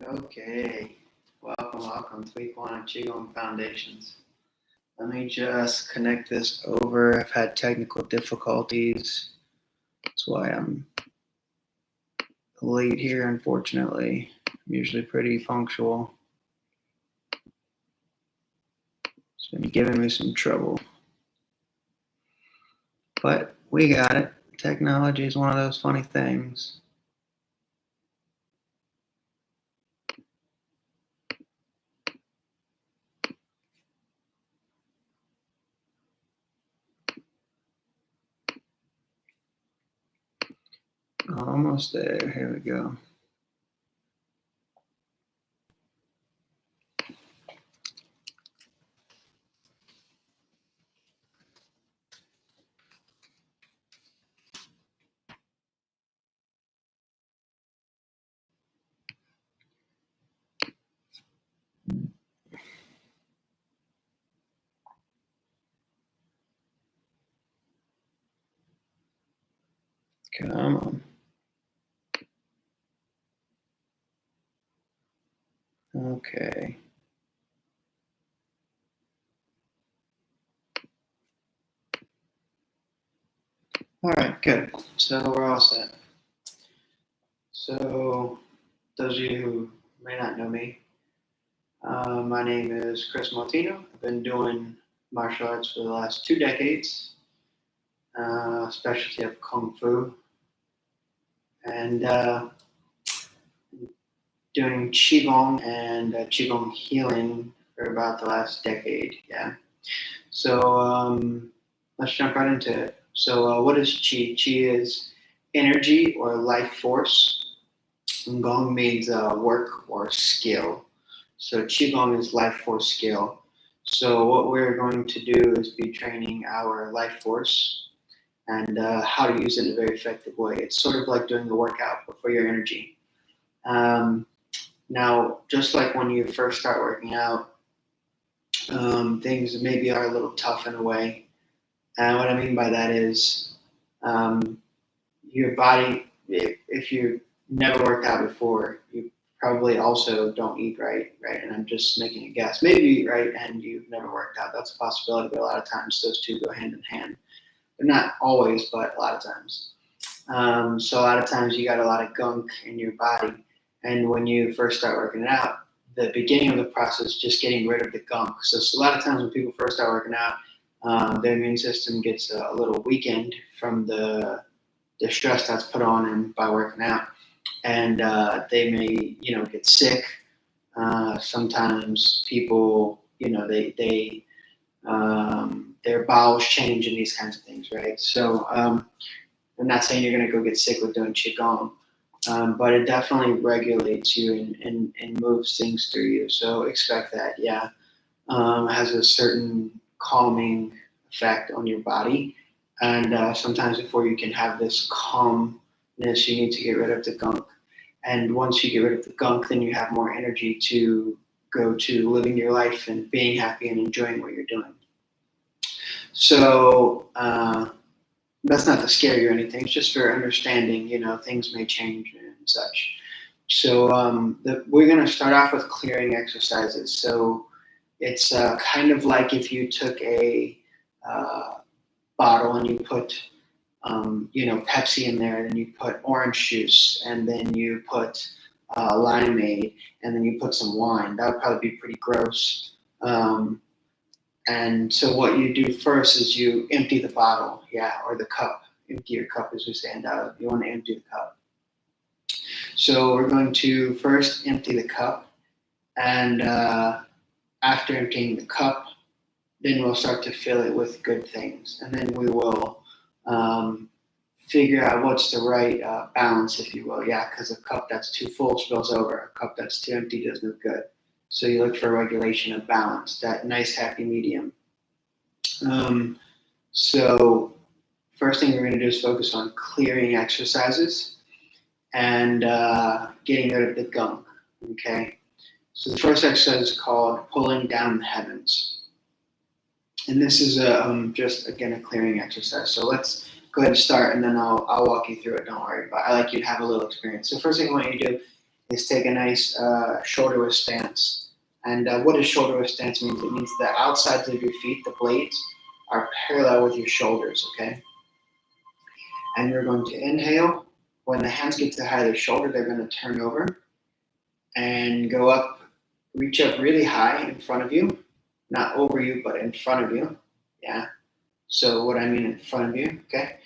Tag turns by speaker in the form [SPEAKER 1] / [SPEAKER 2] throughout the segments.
[SPEAKER 1] Okay, welcome to week one of Qigong Foundations. Let me just connect this over. I've had technical difficulties. That's why I'm late here, unfortunately. I'm usually pretty punctual. It's been giving me some trouble. But we got it. Technology is one of those funny things. Almost there. Here we go. Come on. Okay. All right, good. So we're all set. So, those of you who may not know me, my name is Chris Martino. I've been doing martial arts for the last 2 decades, specialty of Kung Fu, and doing Qigong and Qigong healing for about the last decade. Yeah. So let's jump right into it. So, what is Qi? Qi is energy or life force. And Gong means work or skill. So Qigong is life force skill. So what we're going to do is be training our life force and how to use it in a very effective way. It's sort of like doing the workout but for your energy. Now, just like when you first start working out, things maybe are a little tough in a way. And what I mean by that is your body, if you never worked out before, you probably also don't eat right? And I'm just making a guess. Maybe you eat right and you've never worked out. That's a possibility, but a lot of times those two go hand in hand. They're not always, but a lot of times. So a lot of times you got a lot of gunk in your body, and when you first start working out, the beginning of the process is just getting rid of the gunk. So a lot of times when people first start working out, their immune system gets a little weakened from the stress that's put on them by working out, and they may get sick. Sometimes people their bowels change and these kinds of things, right? So I'm not saying you're going to go get sick with doing qigong, but it definitely regulates you and moves things through you. So expect that. Yeah, it has a certain calming effect on your body. And sometimes before you can have this calmness, you need to get rid of the gunk. And once you get rid of the gunk, then you have more energy to go to living your life and being happy and enjoying what you're doing. So that's not to scare you or anything. It's just for understanding, things may change and such. So we're going to start off with clearing exercises. So it's kind of like if you took a bottle and you put Pepsi in there, and then you put orange juice, and then you put limeade, and then you put some wine. That would probably be pretty gross. And so what you do first is you empty the bottle, or the cup. Empty your cup, as we say in Taoism. You want to empty the cup. So we're going to first empty the cup, and after emptying the cup, then we'll start to fill it with good things, and then we will figure out what's the right balance, if you will. Yeah, because a cup that's too full spills over. A cup that's too empty doesn't look good. So you look for regulation of balance, that nice happy medium. So first thing we're going to do is focus on clearing exercises and getting rid of the gunk. Okay. So the first exercise is called pulling down the heavens. And this is just, again, a clearing exercise. So let's go ahead and start, and then I'll walk you through it. Don't worry. But I like you to have a little experience. So first thing I want you to do is take a nice shoulder width stance. And what does shoulder width stance mean? It means the outsides of your feet, the blades, are parallel with your shoulders, okay? And you're going to inhale. When the hands get to the height of the shoulder, they're going to turn over and go up, reach up really high in front of you, not over you, but in front of you, yeah? So what I mean in front of you, okay?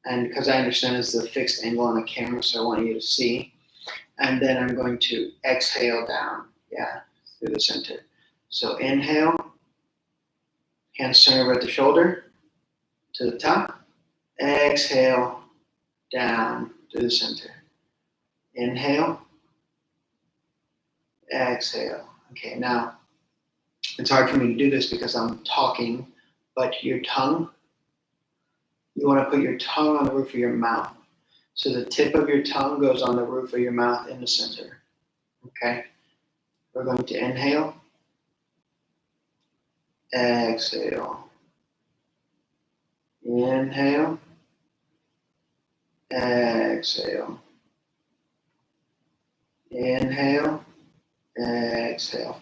[SPEAKER 1] And because I understand this is a fixed angle on the camera, so I want you to see. And then I'm going to exhale down, yeah, through the center. So inhale, hands turn over at the shoulder, to the top. Exhale, down to the center. Inhale, exhale. Okay, now, it's hard for me to do this because I'm talking, but your tongue, you want to put your tongue on the roof of your mouth. So the tip of your tongue goes on the roof of your mouth in the center. Okay? We're going to inhale. Exhale. Inhale. Exhale. Inhale. Exhale.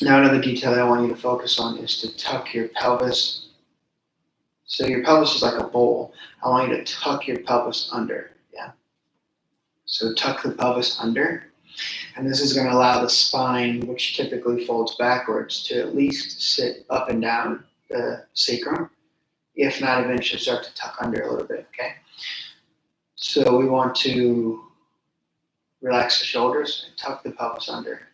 [SPEAKER 1] Now another detail I want you to focus on is to tuck your pelvis. So your pelvis is like a bowl. I want you to tuck your pelvis under, yeah? So tuck the pelvis under, and this is going to allow the spine, which typically folds backwards, to at least sit up and down the sacrum, if not eventually start to tuck under a little bit, okay? So we want to relax the shoulders and tuck the pelvis under.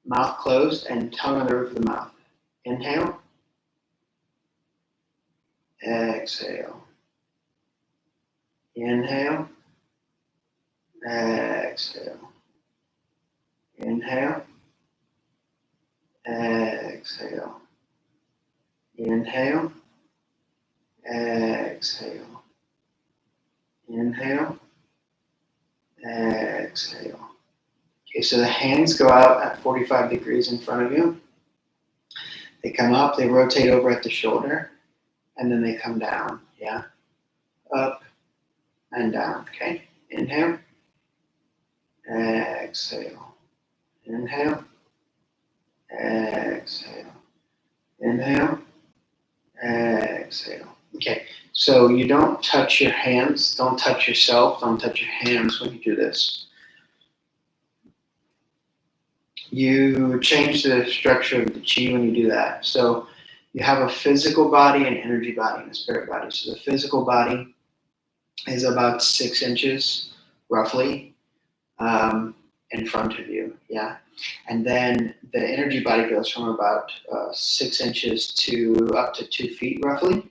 [SPEAKER 1] Mouth closed and tongue on the roof of the mouth. Inhale. Exhale. Inhale. Exhale. Inhale. Exhale. Inhale. Exhale. Inhale. Exhale. Okay, so the hands go out at 45 degrees in front of you. They come up, they rotate over at the shoulder, and then they come down, yeah? Up and down, okay? Inhale. Exhale. Inhale. Exhale. Inhale. Exhale. Okay, so you don't touch your hands, don't touch yourself, don't touch your hands when you do this. You change the structure of the chi when you do that. So you have a physical body, an energy body, and a spirit body. So the physical body is about 6 inches, roughly, in front of you, yeah? And then the energy body goes from about 6 inches to up to 2 feet, roughly.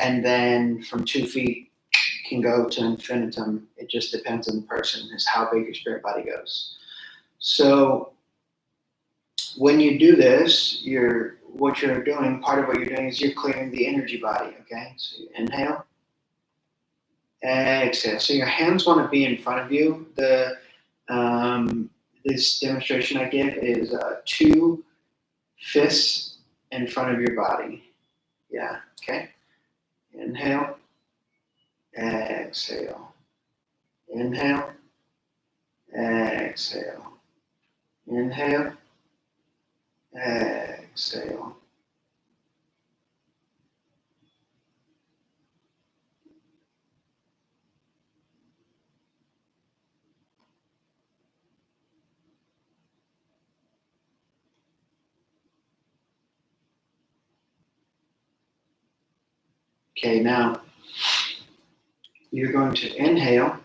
[SPEAKER 1] And then from 2 feet can go to infinitum. It just depends on the person, is how big your spirit body goes. So when you do this, part of what you're doing is you're clearing the energy body, okay? So you inhale, exhale. So your hands want to be in front of you. This demonstration I give is 2 fists in front of your body. Yeah, okay? Inhale, exhale. Inhale, exhale. Inhale, exhale. Okay, now you're going to inhale.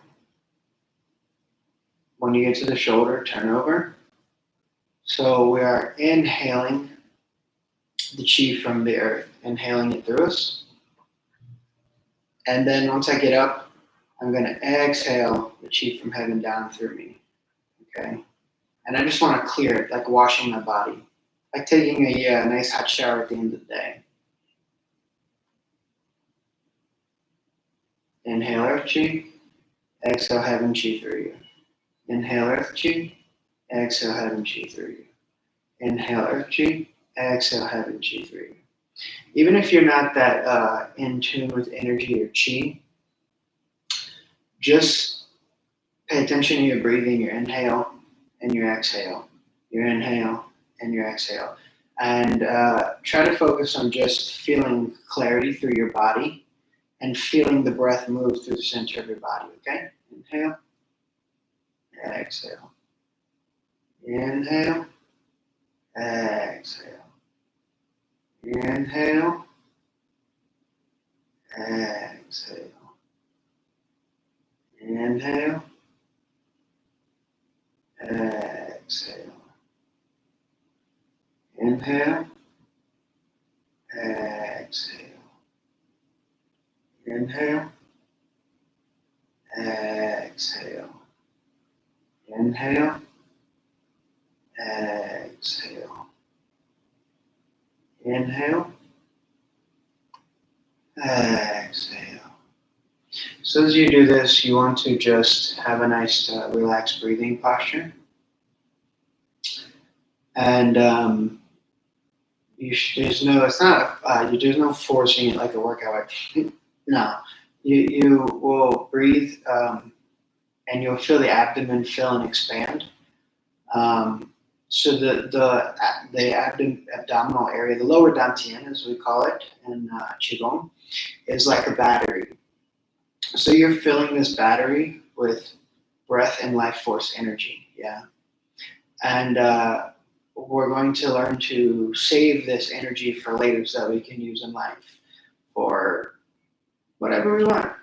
[SPEAKER 1] When you get to the shoulder, turn over. So we are inhaling the chi from the earth, inhaling it through us. And then once I get up, I'm going to exhale the chi from heaven down through me, okay? And I just want to clear it, like washing my body, like taking a nice hot shower at the end of the day. Inhale earth chi, exhale heaven chi through you. Inhale earth chi, exhale heaven chi through you. Inhale earth chi, exhale heaven chi through you. Even if you're not that in tune with energy or chi, just Pay attention to your breathing, your inhale and your exhale, your inhale and your exhale. And try to focus on just feeling clarity through your body and feeling the breath move through the center of your body, okay? Inhale, exhale. Inhale, exhale. Inhale, exhale. Inhale, exhale. Inhale, exhale. Inhale, exhale. Inhale, exhale. Inhale, exhale. So as you do this, you want to just have a nice relaxed breathing posture. And there's no forcing it like a workout. No, you will breathe, and you'll feel the abdomen fill and expand. So the abdominal area, the lower dantian, as we call it in Qigong, is like a battery. So you're filling this battery with breath and life force energy, yeah. And we're going to learn to save this energy for later so that we can use in life for whatever we want.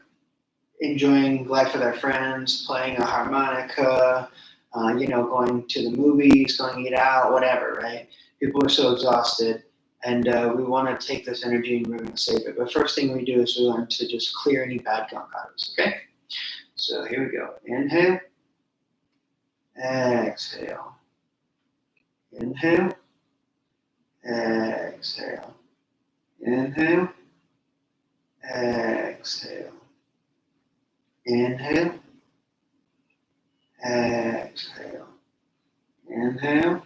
[SPEAKER 1] Enjoying life with our friends, playing a harmonica, going to the movies, going to eat out, whatever, right? People are so exhausted, and we want to take this energy and we're going to save it. But first thing we do is we learn to just clear any bad gunk out of us, okay? So here we go. Inhale, exhale. Inhale, exhale. Inhale, exhale. Inhale, exhale. Inhale,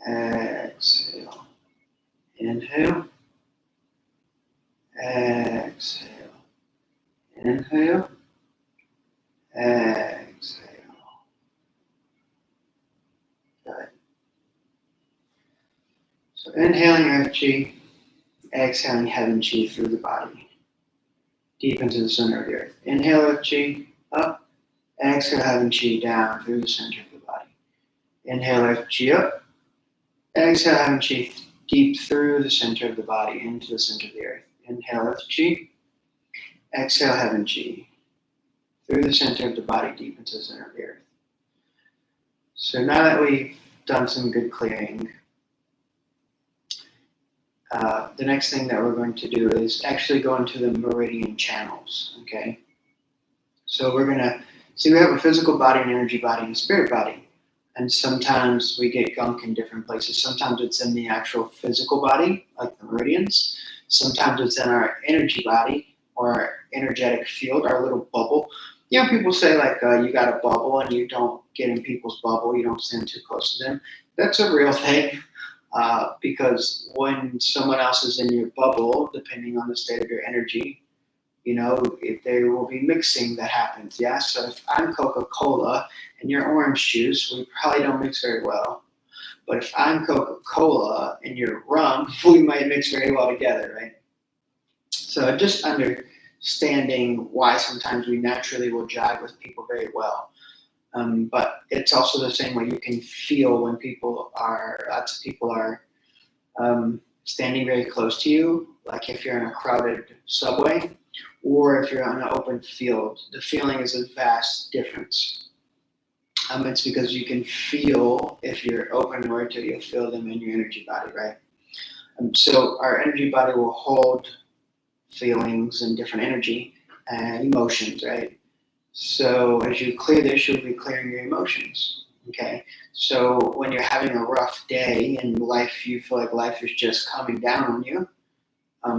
[SPEAKER 1] exhale. Inhale, exhale. Inhale, exhale. Good. So inhaling earth chi, exhaling heaven chi through the body, deep into the center of the earth. Inhale earth chi up, exhale heaven chi down through the center of the body. Inhale earth chi up, exhale heaven chi deep through the center of the body into the center of the earth. Inhale earth chi, exhale heaven chi through the center of the body deep into the center of the earth. So now that we've done some good clearing, the next thing that we're going to do is actually go into the meridian channels, okay? So we're going to see we have a physical body, an energy body, and a spirit body. And sometimes we get gunk in different places. Sometimes it's in the actual physical body, like the meridians. Sometimes it's in our energy body or our energetic field, our little bubble. You know, people say like you got a bubble and you don't get in people's bubble, you don't stand too close to them. That's a real thing. Because when someone else is in your bubble, depending on the state of your energy, there will be mixing that happens. Yeah. So if I'm Coca-Cola and you're orange juice, we probably don't mix very well. But if I'm Coca-Cola and you're rum, we might mix very well together, right? So just understanding why sometimes we naturally will jive with people very well. But it's also the same way you can feel when lots of people are standing very close to you, like if you're in a crowded subway or if you're on an open field. The feeling is a vast difference. It's because you can feel, if you're open or to, you'll feel them in your energy body, right? So our energy body will hold feelings and different energy and emotions, right? So as you clear this, you'll be clearing your emotions, okay? So when you're having a rough day in life, you feel like life is just coming down on you,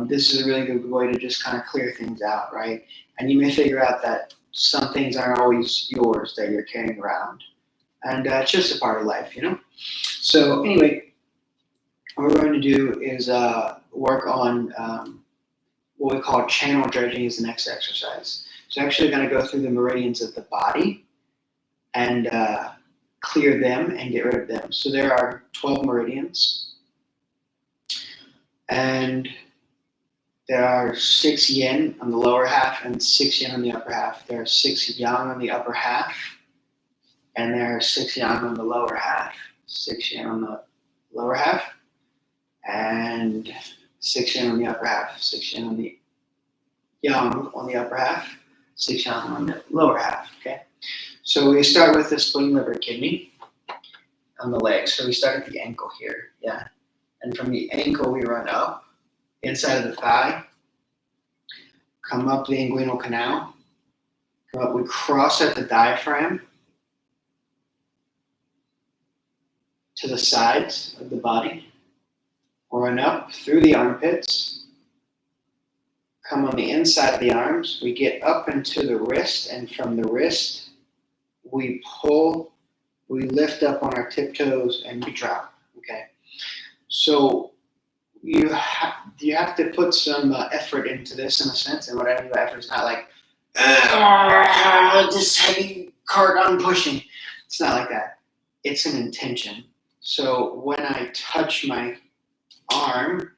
[SPEAKER 1] this is a really good way to just kind of clear things out, right? And you may figure out that some things aren't always yours that you're carrying around. And it's just a part of life, So anyway, what we're going to do is work on what we call channel dredging as the next exercise. It's actually going to go through the meridians of the body and clear them and get rid of them. So there are 12 meridians, and there are 6 yin on the lower half and 6 yin on the upper half. There are 6 yang on the upper half, and there are 6 yang on the lower half. 6 yin on the lower half, and 6 yin on the upper half. 6 yin on the yang on the upper half. 6 yang on the lower half. Okay. So we start with the spleen, liver, kidney on the legs. So we start at the ankle here. Yeah. And from the ankle we run up, inside of the thigh, come up the inguinal canal, come up, we cross at the diaphragm to the sides of the body, run up through the armpits, come on the inside of the arms, we get up into the wrist, and from the wrist, we pull, we lift up on our tiptoes, and we drop, okay? So you have to put some effort into this in a sense, and what I mean by effort is not like, this heavy cart I'm pushing. It's not like that. It's an intention. So when I touch my arm,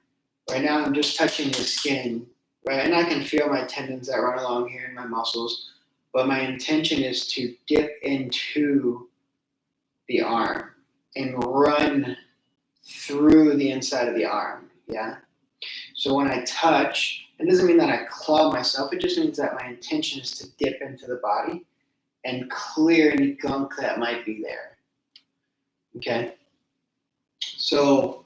[SPEAKER 1] right now I'm just touching the skin, right? And I can feel my tendons that run along here and my muscles, but my intention is to dip into the arm and run through the inside of the arm, yeah? So when I touch, it doesn't mean that I claw myself, it just means that my intention is to dip into the body and clear any gunk that might be there, okay? So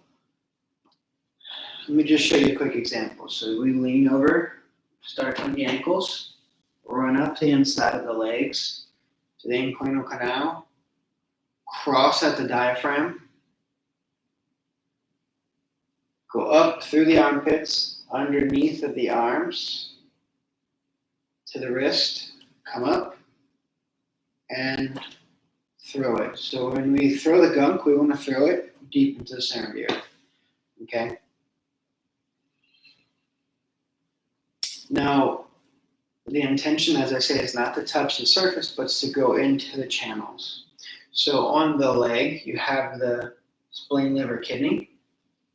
[SPEAKER 1] let me just show you a quick example. So we lean over, start from the ankles, run up the inside of the legs to the inguinal canal, cross at the diaphragm, go up through the armpits, underneath of the arms, to the wrist, come up, and throw it. So when we throw the gunk, we want to throw it deep into the center of the earth, okay? Now, the intention, as I say, is not to touch the surface, but it's to go into the channels. So on the leg, you have the spleen, liver, kidney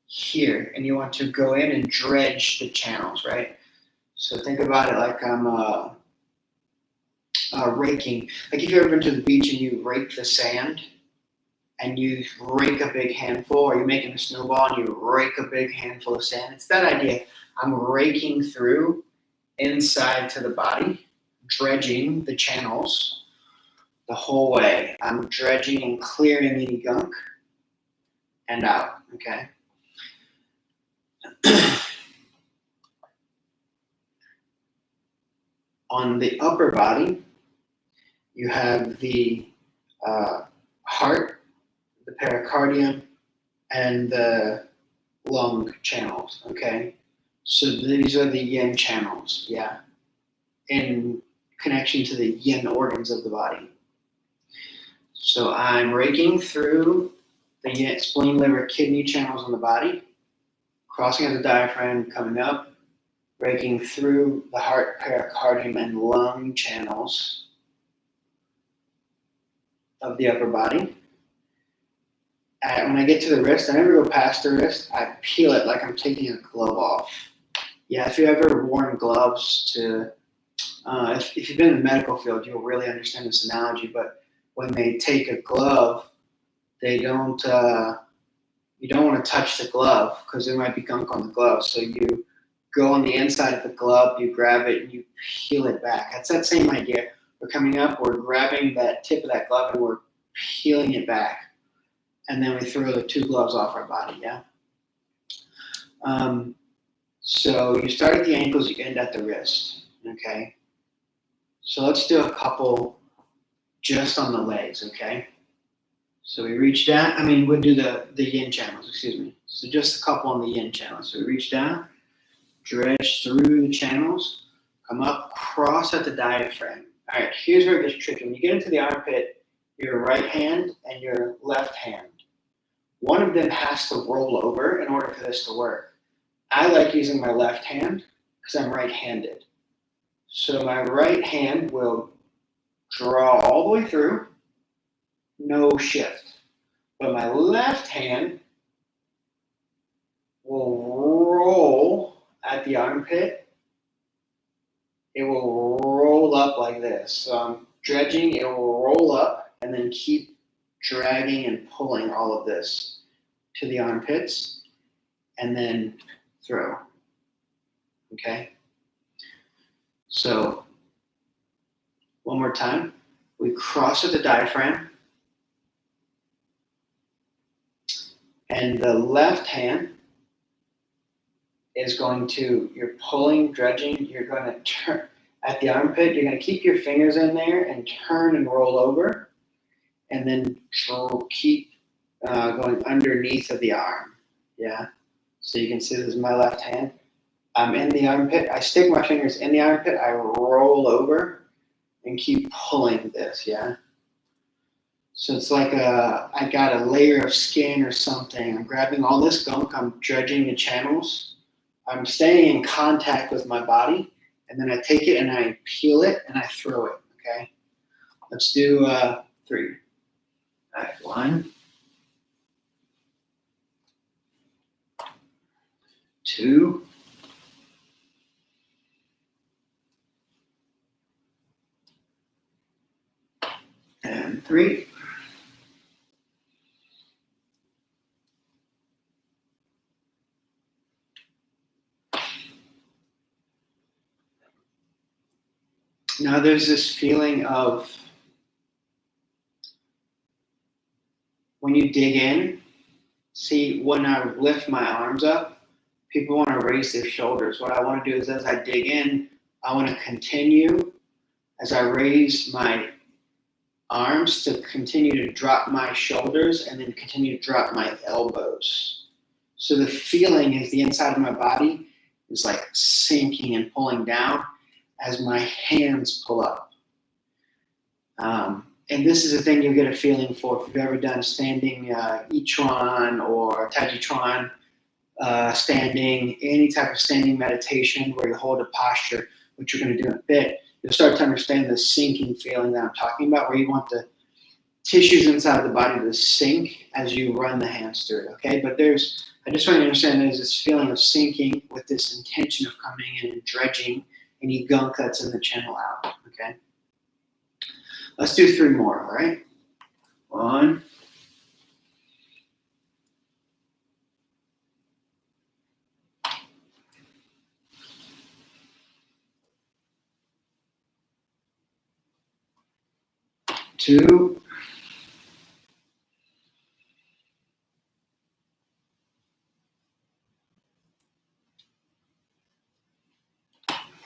[SPEAKER 1] here, and you want to go in and dredge the channels, right? So think about it like I'm raking. Like if you've ever been to the beach and you rake the sand, and you rake a big handful, or you're making a snowball and you rake a big handful of sand. It's that idea. I'm raking through inside to the body, dredging the channels the whole way. I'm dredging and clearing any gunk and out, okay? On the upper body, you have the heart, the pericardium, and the lung channels, okay? So these are the yin channels, yeah, in connection to the yin organs of the body. So I'm raking through the yin, spleen, liver, kidney channels on the body, crossing at the diaphragm, coming up, raking through the heart, pericardium, and lung channels of the upper body. And when I get to the wrist, I never go past the wrist. I peel it like I'm taking a glove off. Yeah, if you've ever worn gloves to, if you've been in the medical field, you'll really understand this analogy. But when they take a glove, they don't, you don't want to touch the glove because there might be gunk on the glove. So you go on the inside of the glove, you grab it, and you peel it back. That's that same idea. We're coming up, we're grabbing that tip of that glove, and we're peeling it back. And then we throw the 2 gloves off our body, yeah? So you start at the ankles, you end at the wrist, okay? So let's do a couple just on the legs, okay? So we reach down, we'll do the yin channels, excuse me. So just a couple on the yin channels. So we reach down, dredge through the channels, come up, cross at the diaphragm. All right, here's where it gets tricky. When you get into the armpit, your right hand and your left hand, one of them has to roll over in order for this to work. I like using my left hand because I'm right-handed. So my right hand will draw all the way through, no shift. But my left hand will roll at the armpit. It will roll up like this. So I'm dredging, it will roll up and then keep dragging and pulling all of this to the armpits and then throw. Okay? So one more time. We cross at the diaphragm. And the left hand is going to, you're pulling, dredging, you're going to turn at the armpit, you're going to keep your fingers in there and turn and roll over, and then keep going underneath of the arm. Yeah? So you can see this is my left hand. I'm in the armpit, I stick my fingers in the armpit, I roll over and keep pulling this, yeah? So it's like I got a layer of skin or something. I'm grabbing all this gunk, I'm dredging the channels. I'm staying in contact with my body, and then I take it and I peel it and I throw it, okay? Let's do 3. All right, 1, 2, and 3. Now there's this feeling of when you dig in, see when I lift my arms up, people want to raise their shoulders. What I want to do is as I dig in, I want to continue as I raise my arms to continue to drop my shoulders and then continue to drop my elbows. So the feeling is the inside of my body is like sinking and pulling down as my hands pull up. And this is a thing you'll get a feeling for if you've ever done standing Yichuan or Tai Chi Chuan, standing, any type of standing meditation where you hold a posture, which you're going to do in a bit. You'll start to understand the sinking feeling that I'm talking about, where you want the tissues inside of the body to sink as you run the hands through it, okay? But I just want you to understand there's this feeling of sinking with this intention of coming in and dredging any gunk that's in the channel out, okay? Let's do 3 more, all right? 1, 2,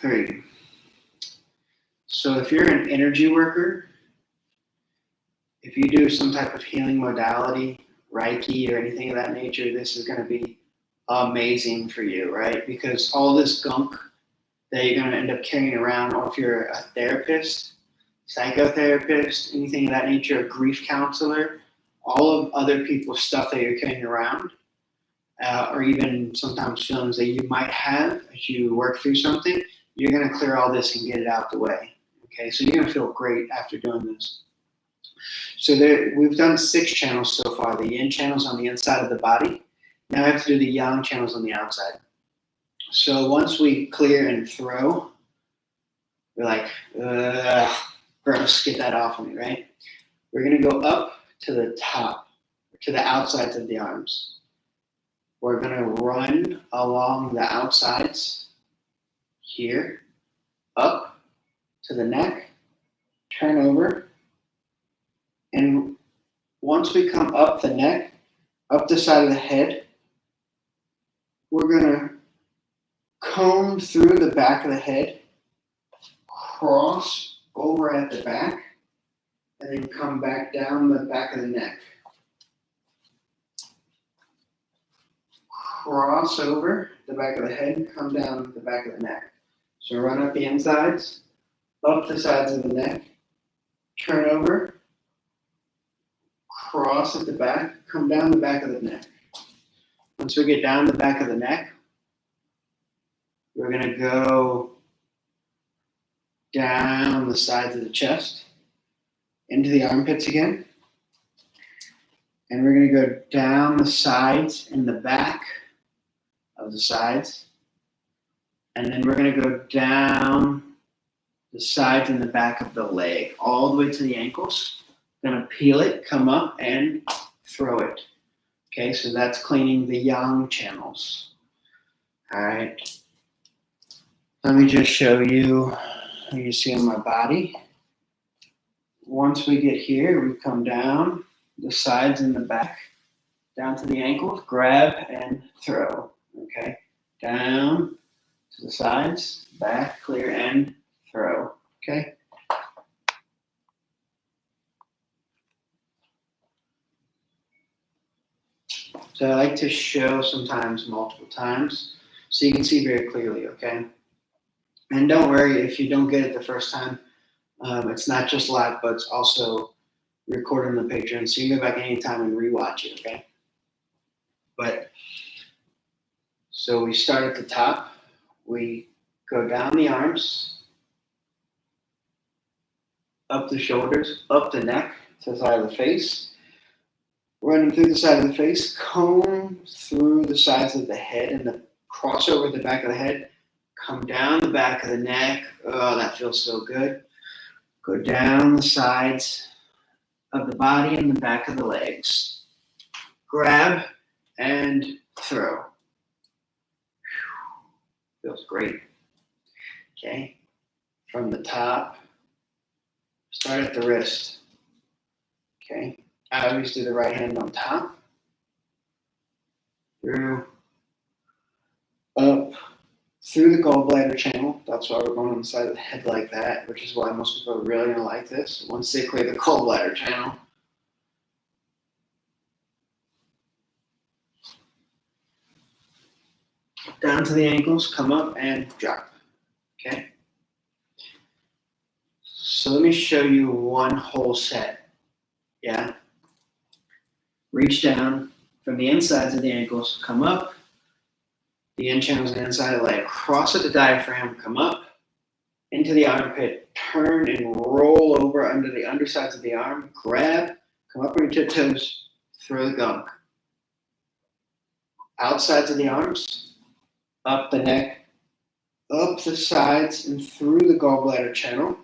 [SPEAKER 1] 3. So if you're an energy worker, if you do some type of healing modality, Reiki or anything of that nature, this is going to be amazing for you, right? Because all this gunk that you're going to end up carrying around, or if you're a therapist, psychotherapist, anything of that nature, a grief counselor, all of other people's stuff that you're carrying around, or even sometimes feelings that you might have as you work through something, you're going to clear all this and get it out the way. Okay, so you're going to feel great after doing this. So we've done 6 channels so far. The yin channels on the inside of the body. Now I have to do the yang channels on the outside. So once we clear and throw, we're like, gross, get that off of me, right? We're going to go up to the top, to the outsides of the arms. We're going to run along the outsides here, up to the neck, turn over, and once we come up the neck, up the side of the head, we're going to comb through the back of the head, cross over at the back, and then come back down the back of the neck. Cross over the back of the head, come down the back of the neck. So run up the insides, up the sides of the neck, turn over, cross at the back, come down the back of the neck. Once we get down the back of the neck, we're going to go down the sides of the chest, into the armpits again. And we're going to go down the sides and the back of the sides. And then we're going to go down the sides and the back of the leg, all the way to the ankles. Going to peel it, come up, and throw it. Okay, so that's cleaning the yang channels. All right. Let me just show you what you see on my body. Once we get here, we come down the sides and the back, down to the ankles, grab and throw. Okay, down to the sides, back, clear, and throw. Okay. So I like to show sometimes multiple times so you can see very clearly, okay? And don't worry if you don't get it the first time. It's not just live, but it's also recorded on the Patreon, so you can go back anytime and rewatch it, okay? But, so we start at the top. We go down the arms, up the shoulders, up the neck to the side of the face. Running through the side of the face, comb through the sides of the head and the cross over the back of the head, come down the back of the neck. Oh, that feels so good. Go down the sides of the body and the back of the legs. Grab and throw. Feels great. Okay. From the top, start at the wrist. Okay. I always do the right hand on top, through, up, through the gallbladder channel. That's why we're going on the side of the head like that, which is why most people are really going to like this. Once they clear the gallbladder channel, down to the ankles, come up and drop. Okay? So let me show you one whole set. Yeah? Reach down from the insides of the ankles, come up. The end channel is the inside of the leg. Cross at the diaphragm, come up into the armpit, turn and roll over under the undersides of the arm, grab, come up on your tiptoes, throw the gunk. Outsides of the arms, up the neck, up the sides and through the gallbladder channel,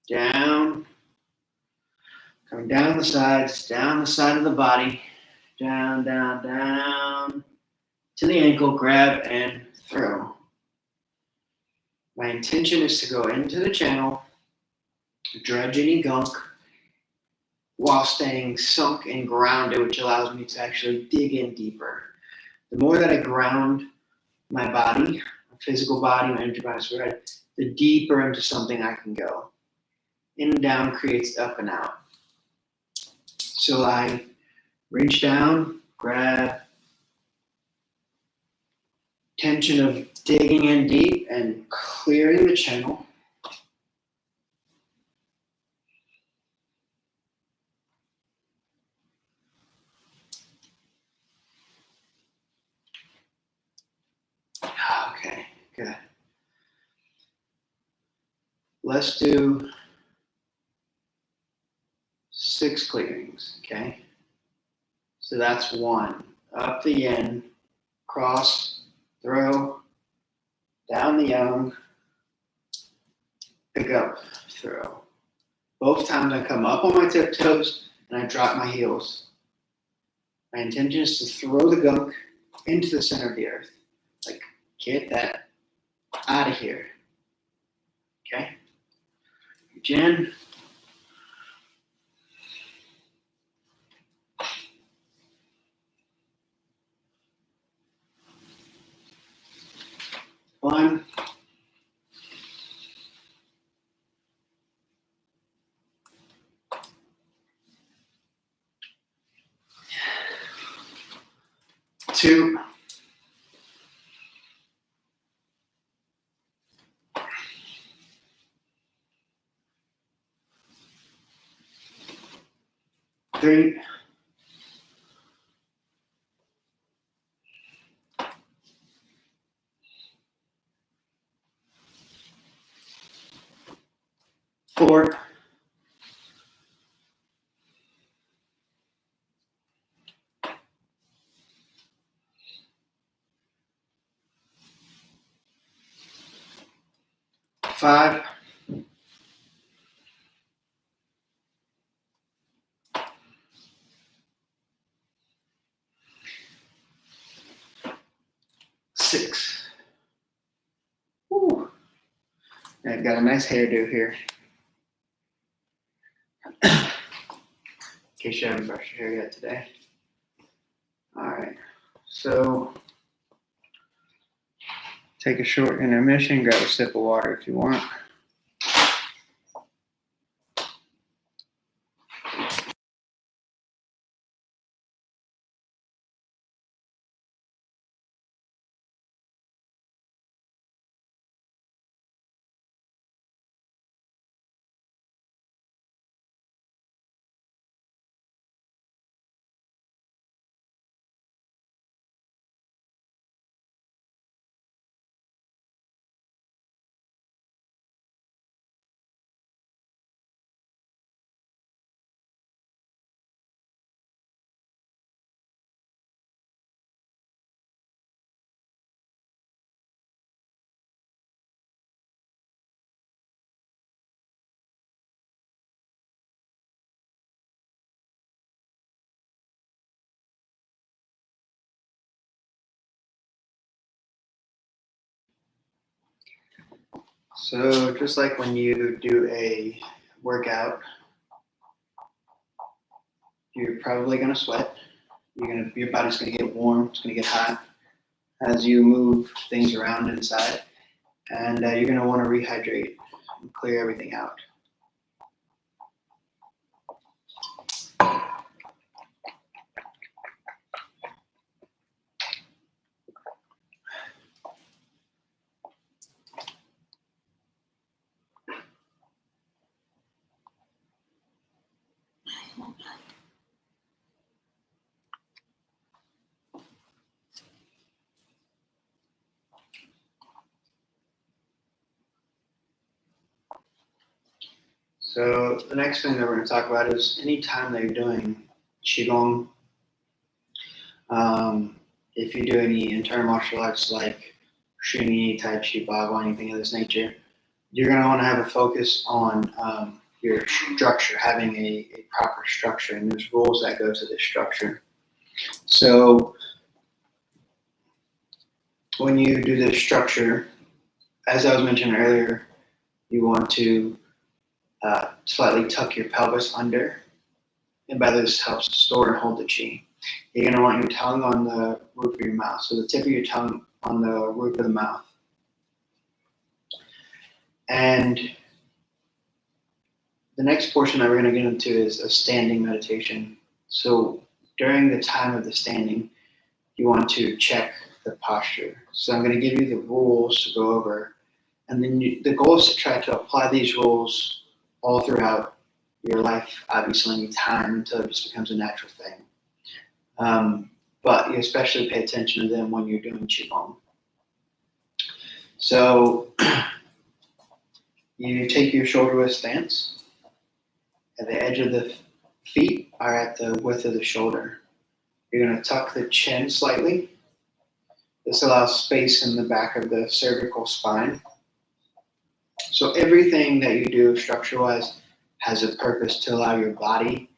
[SPEAKER 1] down, coming down the sides, down the side of the body, down, down, down, to the ankle, grab and throw. My intention is to go into the channel, dredge any gunk, while staying sunk and grounded, which allows me to actually dig in deeper. The more that I ground my body, my physical body, my energy, my spirit, the deeper into something I can go. In and down creates up and out. So I reach down, grab, tension of digging in deep and clearing the channel. Okay, good. Let's do 6 clearings, okay? So that's 1. Up the yin, cross, throw, down the yang, pick up, throw. Both times I come up on my tiptoes and I drop my heels. My intention is to throw the gunk into the center of the earth. Like, get that out of here. Okay? Reach in. One. Two. Three. 4, 5, 6. Woo. I've got a nice hairdo here. In case you haven't brushed your hair yet today. All right, so take a short intermission, grab a sip of water if you want. So just like when you do a workout, you're probably gonna sweat. Your body's gonna get warm. It's gonna get hot as you move things around inside, and you're gonna want to rehydrate and clear everything out. So the next thing that we're going to talk about is any time that you're doing qigong, if you do any internal martial arts like shuni, tai chi, baba, anything of this nature, you're going to want to have a focus on your structure, having a proper structure, and there's rules that go to this structure. So when you do this structure, as I was mentioning earlier, you want to slightly tuck your pelvis under, and by this helps store and hold the chi. You're going to want your tongue on the roof of your mouth, so the tip of your tongue on the roof of the mouth. And the next portion that we're going to get into is a standing meditation. So during the time of the standing, you want to check the posture. So I'm going to give you the rules to go over, and then the goal is to try to apply these rules all throughout your life, obviously, any time until it just becomes a natural thing. But you especially pay attention to them when you're doing qigong. So you take your shoulder width stance. At the edge of the feet are at the width of the shoulder. You're going to tuck the chin slightly. This allows space in the back of the cervical spine. So everything that you do structure-wise has a purpose to allow your body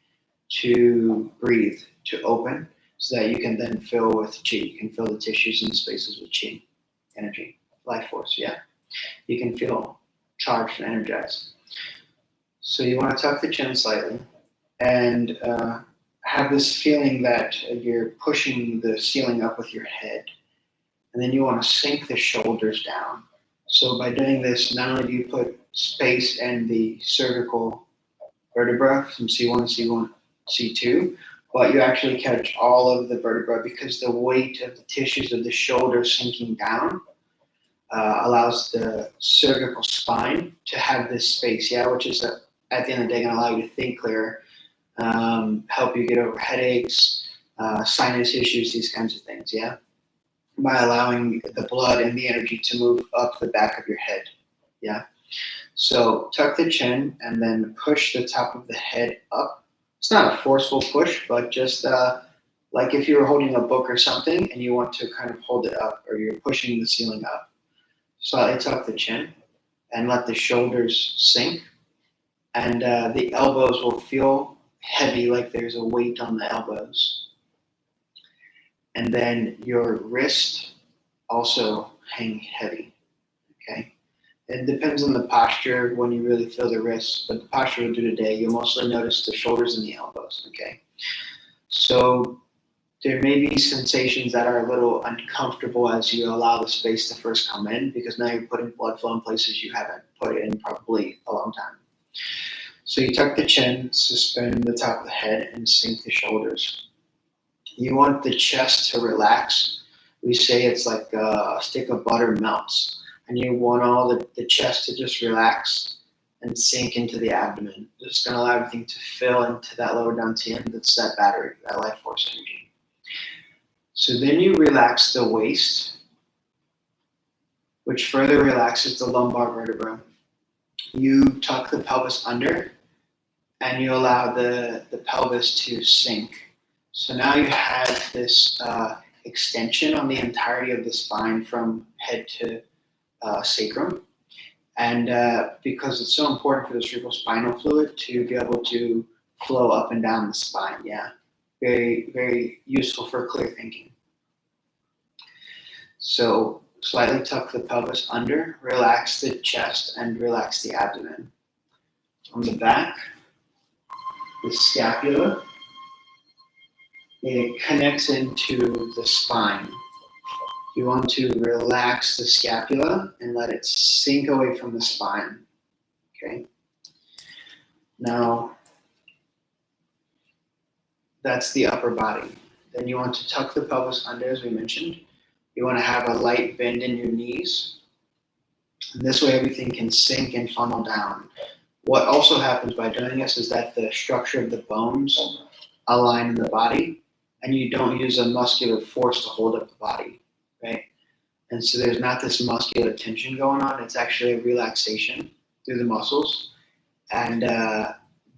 [SPEAKER 1] to breathe, to open, so that you can then fill with qi. You can fill the tissues and spaces with qi, energy, life force, yeah. You can feel charged and energized. So you want to tuck the chin slightly and have this feeling that you're pushing the ceiling up with your head. And then you want to sink the shoulders down. So by doing this, not only do you put space in the cervical vertebra from C1, C1, C2, but you actually catch all of the vertebra because the weight of the tissues of the shoulder sinking down allows the cervical spine to have this space, which is at the end of the day going to allow you to think clearer, help you get over headaches, sinus issues, these kinds of things, by allowing the blood and the energy to move up the back of your head, So tuck the chin and then push the top of the head up. It's not a forceful push, but just like if you were holding a book or something and you want to kind of hold it up, or you're pushing the ceiling up. Slightly tuck the chin and let the shoulders sink, and the elbows will feel heavy, like there's a weight on the elbows. And then your wrist also hang heavy, okay? It depends on the posture when you really feel the wrists, but the posture we'll do today, you'll mostly notice the shoulders and the elbows, okay? So there may be sensations that are a little uncomfortable as you allow the space to first come in, because now you're putting blood flow in places you haven't put it in probably a long time. So you tuck the chin, suspend the top of the head, and sink the shoulders. You want the chest to relax. We say it's like a stick of butter melts, and you want all the chest to just relax and sink into the abdomen. It's going to allow everything to fill into that lower dantian. That's that battery, that life force energy. So then you relax the waist, which further relaxes the lumbar vertebra. You tuck the pelvis under, and you allow the pelvis to sink. So now you have this extension on the entirety of the spine from head to sacrum. And because it's so important for the cerebrospinal fluid to be able to flow up and down the spine. Yeah, very, very useful for clear thinking. So slightly tuck the pelvis under, relax the chest, and relax the abdomen. On the back, the scapula, it connects into the spine. You want to relax the scapula and let it sink away from the spine. Okay. Now, that's the upper body. Then you want to tuck the pelvis under, as we mentioned. You want to have a light bend in your knees. And this way, everything can sink and funnel down. What also happens by doing this is that the structure of the bones align in the body, and you don't use a muscular force to hold up the body, right? And so there's not this muscular tension going on. It's actually a relaxation through the muscles. And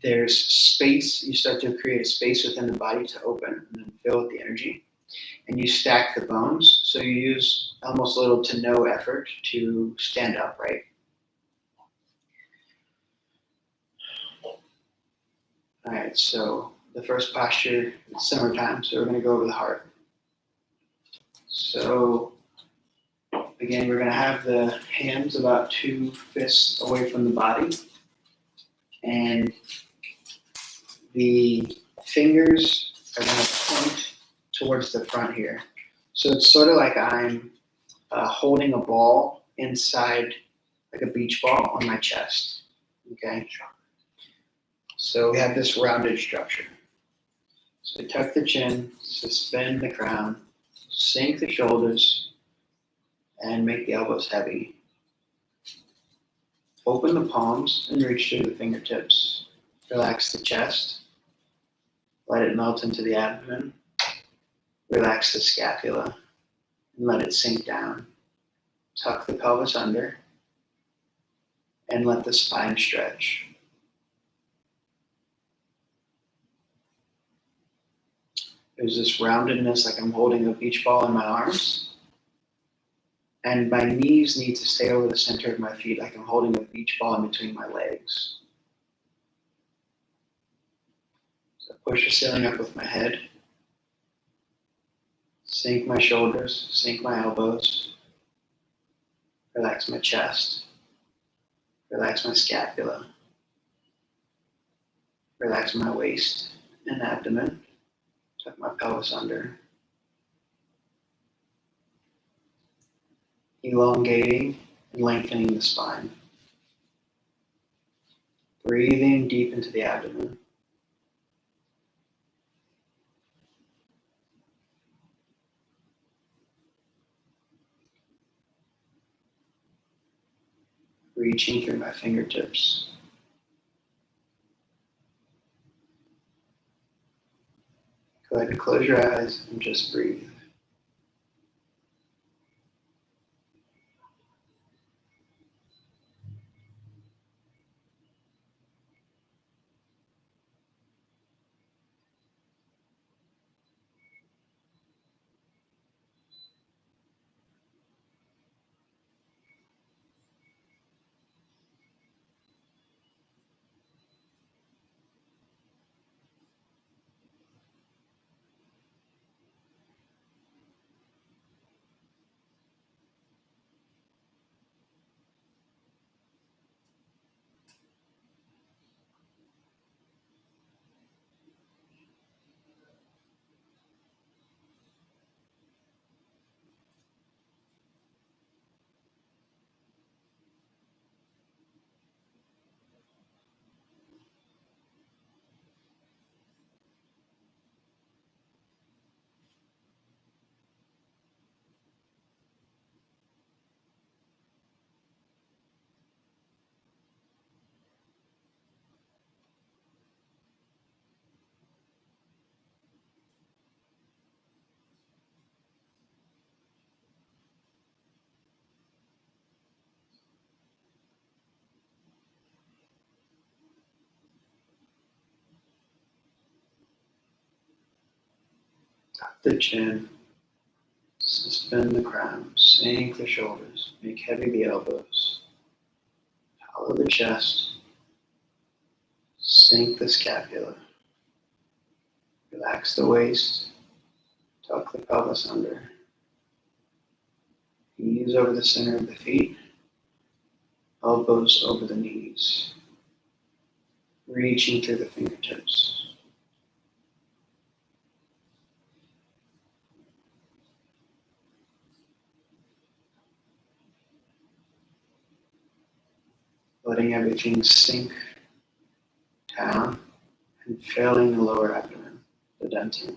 [SPEAKER 1] there's space. You start to create a space within the body to open and then fill with the energy. And you stack the bones. So you use almost little to no effort to stand upright. All right, so the first posture, it's summertime, so we're going to go over the heart. So again, we're going to have the hands about 2 fists away from the body, and the fingers are going to point towards the front here. So it's sort of like I'm holding a ball inside, like a beach ball, on my chest. Okay. So we have this rounded structure. So tuck the chin, suspend the crown, sink the shoulders, and make the elbows heavy. Open the palms and reach through the fingertips. Relax the chest. Let it melt into the abdomen. Relax the scapula and let it sink down. Tuck the pelvis under and let the spine stretch. There's this roundedness, like I'm holding a beach ball in my arms. And my knees need to stay over the center of my feet, like I'm holding a beach ball in between my legs. So push the ceiling up with my head. Sink my shoulders, sink my elbows. Relax my chest. Relax my scapula. Relax my waist and abdomen. Tuck my pelvis under. Elongating and lengthening the spine. Breathing deep into the abdomen. Reaching through my fingertips. Go ahead and close your eyes and just breathe. the chin, suspend the crown, sink the shoulders, make heavy the elbows, hollow the chest, sink the scapula, relax the waist, tuck the pelvis under, knees over the center of the feet, elbows over the knees, reaching through the fingertips. Letting everything sink down and filling the lower abdomen, the dantian.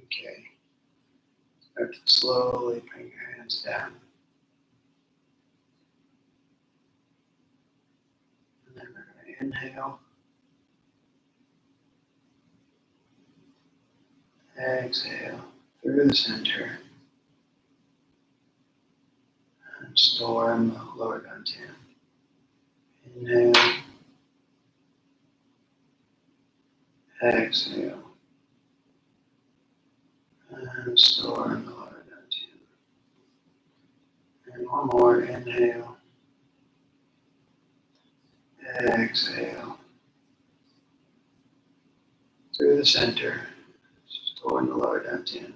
[SPEAKER 1] Okay. Start to slowly bring your hands down. And then we're going to inhale. Exhale through the center. And store in the lower dantian. Inhale. Exhale. And store in the lower dantian. And one more. Inhale. Exhale. Through the center. Store in the lower dantian.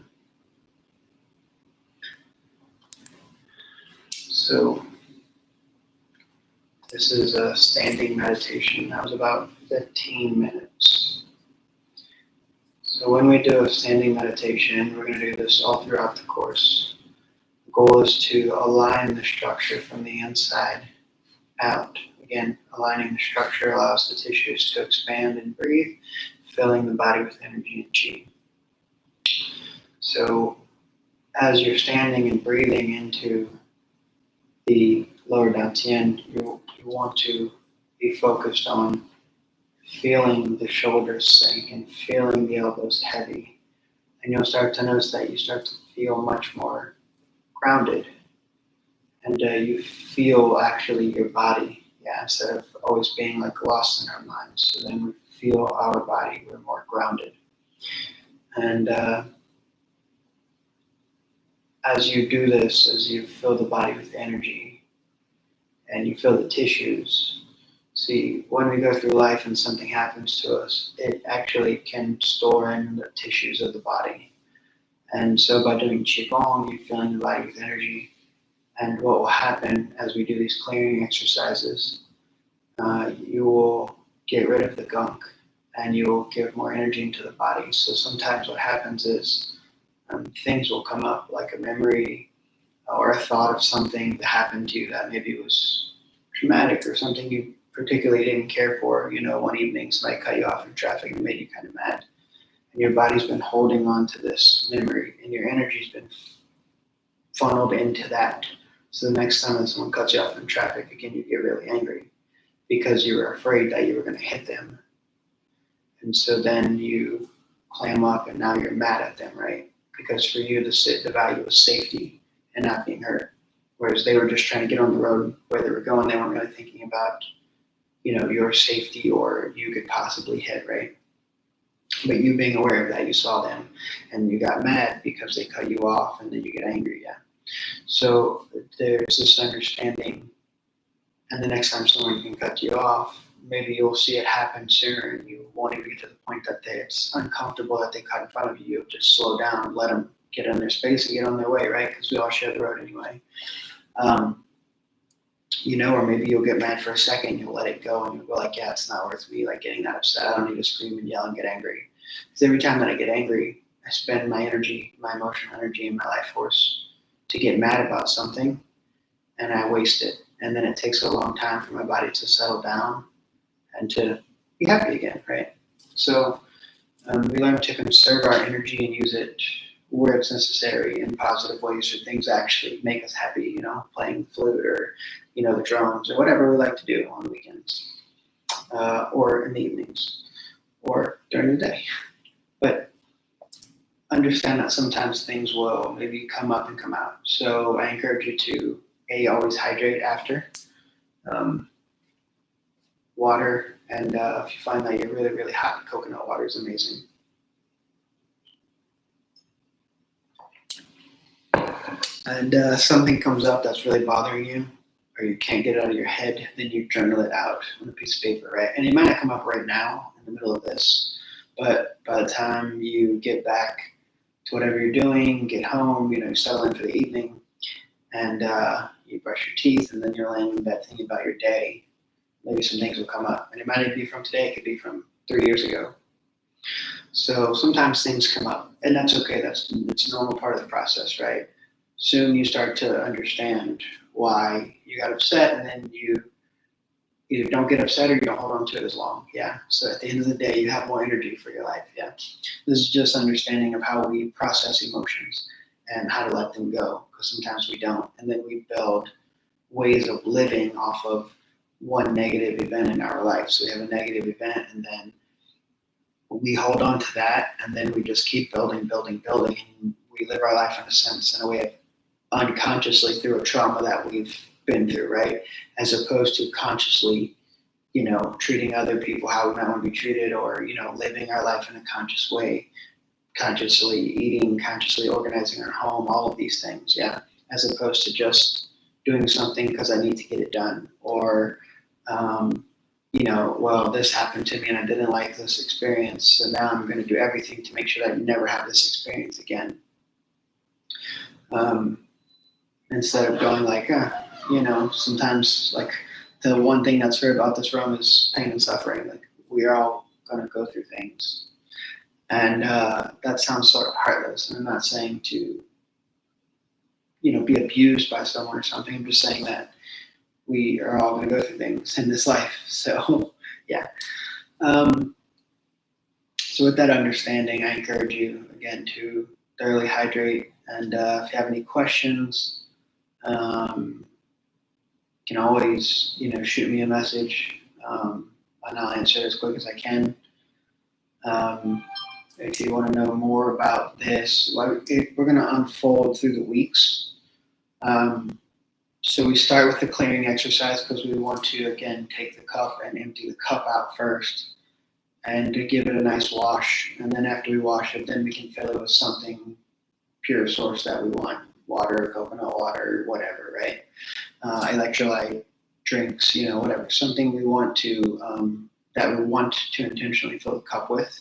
[SPEAKER 1] So this is a standing meditation. That was about 15 minutes. So when we do a standing meditation, we're going to do this all throughout the course. The goal is to align the structure from the inside out. Again, aligning the structure allows the tissues to expand and breathe, filling the body with energy and chi. So as you're standing and breathing into the lower dantian, you want to be focused on feeling the shoulders sink and feeling the elbows heavy. And you'll start to notice that you start to feel much more grounded. And you feel actually your body, instead of always being like lost in our minds. So then we feel our body, we're more grounded. And as you do this, as you fill the body with energy and you fill the tissues, see, when we go through life and something happens to us, it actually can store in the tissues of the body. And so by doing Qigong, you're filling the body with energy. And what will happen as we do these clearing exercises, you will get rid of the gunk and you will give more energy into the body. So sometimes what happens is things will come up like a memory or a thought of something that happened to you that maybe was traumatic or something you particularly didn't care for. You know, one evening somebody cut you off in traffic and made you kind of mad. And your body's been holding on to this memory and your energy's been funneled into that. So the next time that someone cuts you off in traffic, again, you get really angry because you were afraid that you were going to hit them. And so then you clam up and now you're mad at them, right? Because for you, the value was safety and not being hurt. Whereas they were just trying to get on the road where they were going. They weren't really thinking about, your safety or you could possibly hit, right? But you being aware of that, you saw them and you got mad because they cut you off and then you get angry, So there's this understanding, and the next time someone can cut you off, maybe you'll see it happen sooner and you won't even get to the point that it's uncomfortable that they cut in front of you. You'll just slow down, let them get in their space and get on their way, right? Because we all share the road anyway. Or maybe you'll get mad for a second, you'll let it go and you'll go like, yeah, it's not worth me like getting that upset. I don't need to scream and yell and get angry. Because every time that I get angry, I spend my energy, my emotional energy and my life force to get mad about something, and I waste it. And then it takes a long time for my body to settle down and to be happy again, right? So we learn to conserve our energy and use it where it's necessary in positive ways for things that actually make us happy, playing flute or, the drums or whatever we like to do on the weekends or in the evenings or during the day. But understand that sometimes things will maybe come up and come out. So I encourage you to always hydrate after. Water, and if you find that you're really, really hot, coconut water is amazing. And something comes up that's really bothering you, or you can't get it out of your head, then you journal it out on a piece of paper, right? And it might not come up right now in the middle of this, but by the time you get back to whatever you're doing, get home, you settle in for the evening, and you brush your teeth, and then you're laying in bed thinking about your day, maybe some things will come up. And it might even be from today, it could be from 3 years ago. So sometimes things come up, and that's okay. It's a normal part of the process, right? Soon you start to understand why you got upset, and then you either don't get upset or you don't hold on to it as long. Yeah. So at the end of the day, you have more energy for your life. Yeah. This is just understanding of how we process emotions and how to let them go, because sometimes we don't. And then we build ways of living off of one negative event in our life. So we have a negative event, and then we hold on to that, and then we just keep building, and we live our life in a sense, in a way of unconsciously through a trauma that we've been through, right? As opposed to consciously, treating other people how we might want to be treated, or, living our life in a conscious way, consciously eating, consciously organizing our home, all of these things, yeah, as opposed to just doing something because I need to get it done, or, well, this happened to me and I didn't like this experience, so now I'm going to do everything to make sure that I never have this experience again. Instead of going like, sometimes like the one thing that's fair about this realm is pain and suffering. Like we are all going to go through things. And that sounds sort of heartless. And I'm not saying to, be abused by someone or something. I'm just saying that we are all going to go through things in this life. So, yeah. So with that understanding, I encourage you, again, to thoroughly hydrate. And if you have any questions, you can always, shoot me a message, and I'll answer it as quick as I can. If you want to know more about this, we're going to unfold through the weeks. So we start with the clearing exercise because we want to, again, take the cup and empty the cup out first and to give it a nice wash. And then after we wash it, then we can fill it with something pure source that we want, water, coconut water, whatever, right? Electrolyte drinks, whatever, something we want to, that we want to intentionally fill the cup with.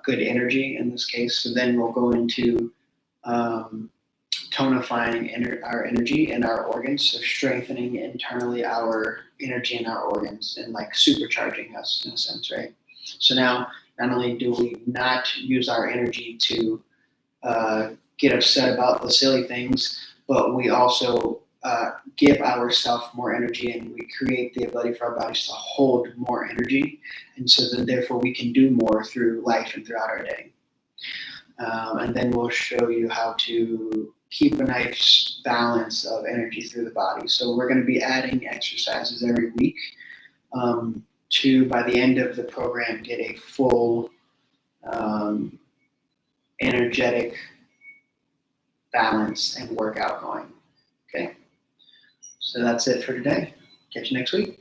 [SPEAKER 1] Good energy in this case. So then we'll go into tonifying our energy and our organs, so strengthening internally our energy in our organs and like supercharging us in a sense, right? So now not only do we not use our energy to get upset about the silly things, but we also give ourselves more energy, and we create the ability for our bodies to hold more energy. And so then therefore we can do more through life and throughout our day. And then we'll show you how to keep a nice balance of energy through the body. So we're going to be adding exercises every week to, by the end of the program, get a full energetic balance and workout going. Okay. So that's it for today. Catch you next week.